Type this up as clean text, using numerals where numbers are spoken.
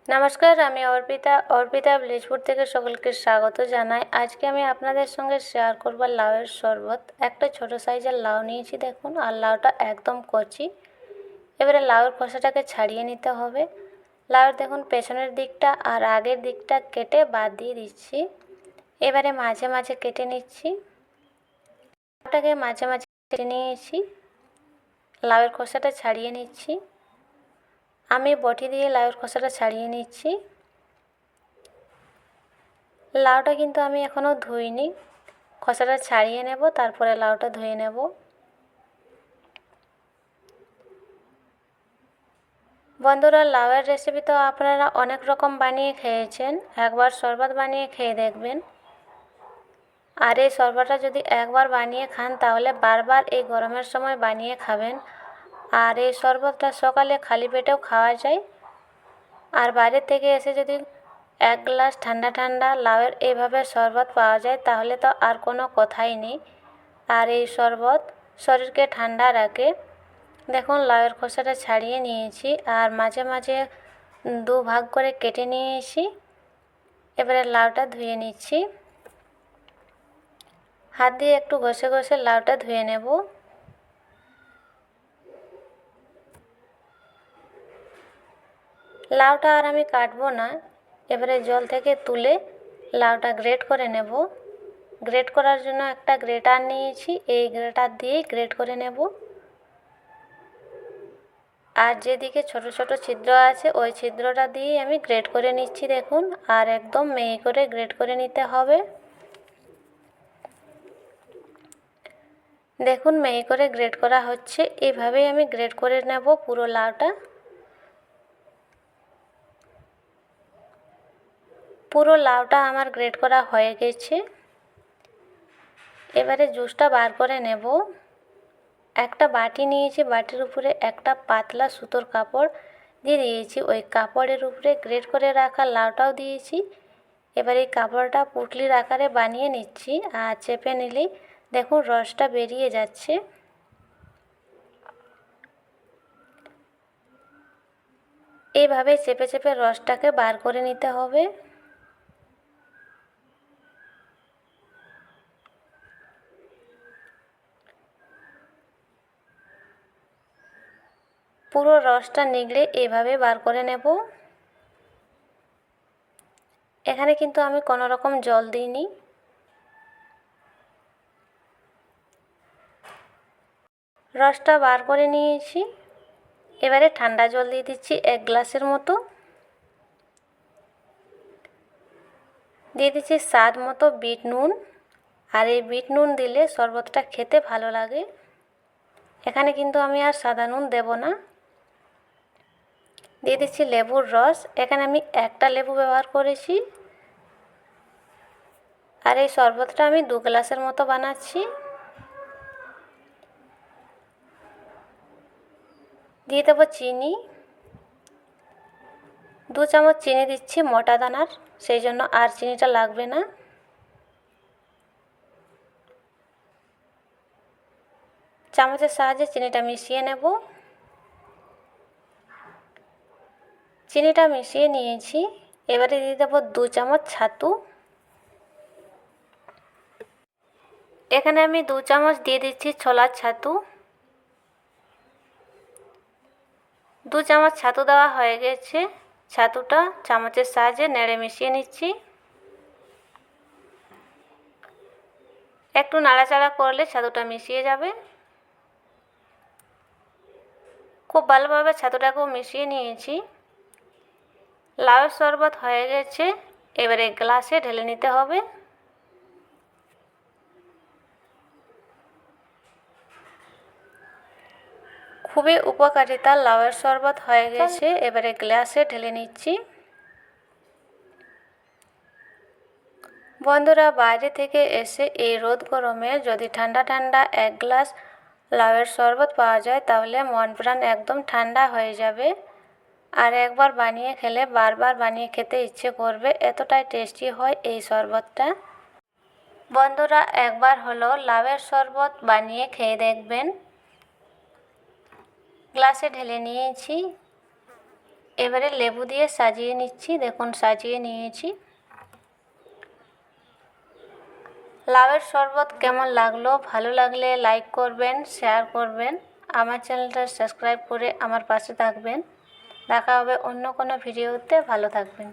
নমস্কার, আমি অর্পিতা ব্লিচপুর থেকে সকলকে স্বাগত জানাই। আজকে আমি আপনাদের সঙ্গে শেয়ার করব লাউয়ের শরবত। একটা ছোট সাইজের লাউ নিয়েছি দেখুন, আর লাউটা একদম কচি। এবারে লাউয়ের খোসাটাকে ছাড়িয়ে নিতে হবে। লাউয়ের দেখুন পেছনের দিকটা আর আগের দিকটা কেটে বাদ দিয়ে দিচ্ছি। এবারে মাঝে মাঝে কেটে নিচ্ছি। লাউটাকে মাঝে মাঝে কেটে নিয়েছি। লাউয়ের খোসাটা ছাড়িয়ে নিচ্ছি। আমি বটি দিয়ে লাউয়ের খোসাটা ছাড়িয়ে নিচ্ছি। লাউটা কিন্তু আমি এখনও ধুইনি, খোসাটা ছাড়িয়ে নেব, তারপরে লাউটা ধুয়ে নেব। বন্ধুরা, লাউয়ের রেসিপি তো আপনারা অনেক রকম বানিয়ে খেয়েছেন, একবার শরবত বানিয়ে খেয়ে দেখবেন। আর এই শরবতটা যদি একবার বানিয়ে খান তাহলে বারবার এই গরমের সময় বানিয়ে খাবেন। আর এই শরবতটা সকালে খালি পেটেও খাওয়া যায়। আর বাইরে থেকে এসে যদি এক গ্লাস ঠান্ডা ঠান্ডা লাউয়ের এইভাবে শরবত পাওয়া যায় তাহলে তো আর কোনো কথাই নেই। আর এই শরবত শরীরকে ঠান্ডা রাখে। দেখুন লাউয়ের খোসাটা ছাড়িয়ে নিয়েছি আর মাঝে মাঝে দুভাগ করে কেটে নিয়েছি। এবারে লাউটা ধুয়ে নিচ্ছি। হাত দিয়ে একটু ঘষে ঘষে লাউটা ধুয়ে নেব। লাউটা আর আমি কাটবো না, এবারে জল থেকে তুলে লাউটা গ্রেট করে নেব। গ্রেট করার জন্য একটা গ্রেটার নিয়েছি, এই গ্রেটার দিয়েই গ্রেট করে নেব। আর যেদিকে ছোট ছোট ছিদ্র আছে ওই ছিদ্রটা দিয়েই আমি গ্রেট করে নিচ্ছি দেখুন। আর একদম মিহি করে গ্রেট করে নিতে হবে। দেখুন মিহি করে গ্রেট করা হচ্ছে, এভাবেই আমি গ্রেট করে নেব পুরো লাউটা। পুরো লাউটা আমার গ্রেট করা হয়ে গেছে। এবারে জুসটা বার করে নেব। একটা বাটি নিয়েছি, বাটির উপরে একটা পাতলা সুতোর কাপড় দিয়ে দিয়েছি। ওই কাপড়ের উপরে গ্রেট করে রাখা লাউটাও দিয়েছি। এবার এই কাপড়টা পুঁটলির আকারে বানিয়ে নিচ্ছি আর চেপে নিলেই দেখুন রসটা বেরিয়ে যাচ্ছে। এইভাবে চেপে চেপে রসটাকে বার করে নিতে হবে। পুরো রসটা নিগড়ে এভাবে বার করে নেব। এখানে কিন্তু আমি কোনো রকম জল দিইনি। রসটা বার করে নিয়েছি। এবারে ঠান্ডা জল দিয়ে দিচ্ছি 1 গ্লাসের মতো। দিয়ে দিচ্ছি স্বাদ মতো বিট নুন। আর এই বিট নুন দিলে শরবতটা খেতে ভালো লাগে। এখানে কিন্তু আমি আর সাদা নুন দেব না। দিয়ে দিচ্ছি লেবুর রস। এখানে আমি একটা লেবু ব্যবহার করেছি। আর এই শরবতটা আমি 2 গ্লাসের মতো বানাচ্ছি। দিয়ে দেবো চিনি। 2 চামচ চিনি দিচ্ছি মোটা দানার, সেই জন্য আর চিনিটা লাগবে না। চামচের সাহায্যে চিনিটা মিশিয়ে নেব। চিনিটা মিশিয়ে নিয়েছি। এবারে দিয়ে দেবো 2 চামচ ছাতু। এখানে আমি 2 চামচ দিয়ে দিচ্ছি ছোলার ছাতু। 2 চামচ ছাতু দেওয়া হয়ে গেছে। ছাতুটা চামচের সাহায্যে নেড়ে মিশিয়ে নিচ্ছি। একটু নাড়াচাড়া করলে ছাতুটা মিশিয়ে যাবে। খুব ভালোভাবে ছাতুটাকেও মিশিয়ে নিয়েছি। লাউয়ের শরবত হয়ে গেছে। এবারে গ্লাসে ঢেলে নিতে হবে। খুবই উপকারিতা লাউয়ের শরবত হয়ে গেছে। এবারে গ্লাসে ঢেলে নিচ্ছি। বন্ধুরা, বাইরে থেকে এসে এই রোদ গরমে যদি ঠান্ডা ঠান্ডা 1 গ্লাস লাউয়ের শরবত পাওয়া যায় তাহলে মন প্রাণ একদম ঠান্ডা হয়ে যাবে। আর একবার বানিয়ে খেলে বারবার বানিয়ে খেতে ইচ্ছে করবে, এতটাই টেস্টি হয় এই শরবতটা। বন্ধুরা, একবার হলো লাউয়ের শরবত বানিয়ে খেয়ে দেখবেন। গ্লাসে ঢেলে নিয়েছি। এবারে লেবু দিয়ে সাজিয়ে নিচ্ছি, দেখুন সাজিয়ে নিয়েছি। লাউয়ের শরবত কেমন লাগলো? ভালো লাগলে লাইক করবেন, শেয়ার করবেন, আমার চ্যানেলটা সাবস্ক্রাইব করে আমার পাশে থাকবেন। দেখা হবে অন্য কোনো ভিডিওতে, ভালো থাকবেন।